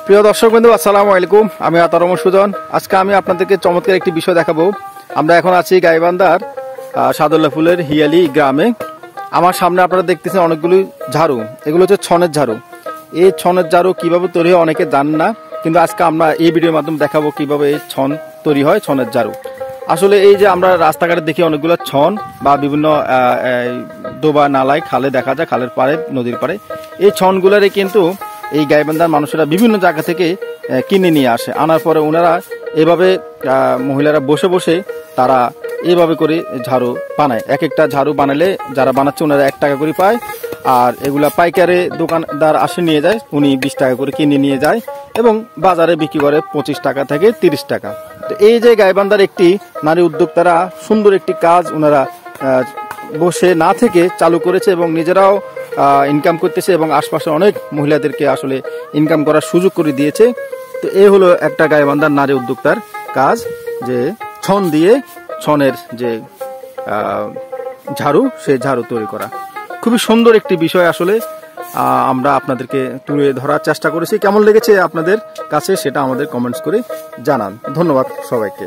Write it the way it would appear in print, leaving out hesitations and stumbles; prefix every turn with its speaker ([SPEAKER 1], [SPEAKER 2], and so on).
[SPEAKER 1] প্রিয় দর্শক বন্ধু, আসসালামু আলাইকুম। আমি আতার রহমান সুজন। আজকে আমি আপনাদেরকে চমৎকার একটি বিষয় দেখাবো। আমরা এখন আছি গাইবান্ধার সাদুল্লাহ ফুলের হিয়ালি গ্রামে। আমার সামনে আপনারা দেখতেছেন অনেকগুলি ঝাড়ু। এগুলো হচ্ছে ছনের ঝাড়ু। এই ছনের ঝাড়ু কিভাবে তৈরি হয় অনেকে জানেন না, কিন্তু আজকে আমরা এই ভিডিওর মাধ্যমে দেখাবো কিভাবে এই ছন তৈরি হয়, ছনের ঝাড়ু। আসলে এই যে আমরা রাস্তাঘাটে দেখি অনেকগুলো ছন বা বিভিন্ন ডোবা নালায় খালে দেখা যায়, খালের পাড়ে নদীর পাড়ে এই ছনগুলোরে কিন্তু এই গাইবান্ধার মানুষেরা বিভিন্ন জায়গা থেকে কিনে নিয়ে আসে। আনার পরে ওনারা এভাবে মহিলারা বসে বসে তারা এইভাবে করে ঝাড়ু বানায়। এক একটা ঝাড়ু বানালে যারা বানাচ্ছে ওনারা 1 টাকা করে পায়, আর এগুলা পাইকারে দোকানদার আসে নিয়ে যায়, উনি 20 টাকা করে কিনে নিয়ে যায় এবং বাজারে বিক্রি করে 25 টাকা থেকে 30 টাকা। তো এই যে গাইবান্ধার একটি নারী উদ্যোক্তারা সুন্দর একটি কাজ ওনারা বসে না থেকে চালু করেছে এবং নিজেরাও ইনকাম করতেছে এবং আশপাশে অনেক মহিলাদেরকে আসলে ইনকাম করার সুযোগ করে দিয়েছে। তো এই হলো একটা গাইবান্ধার নারী উদ্যোক্তার কাজ, যে ছন দিয়ে ছনের যে ঝাড়ু, সেই ঝাড়ু তৈরি করা। খুবই সুন্দর একটি বিষয় আসলে আমরা আপনাদেরকে তুলে ধরার চেষ্টা করেছি। কেমন লেগেছে আপনাদের কাছে সেটা আমাদের কমেন্টস করে জানান। ধন্যবাদ সবাইকে।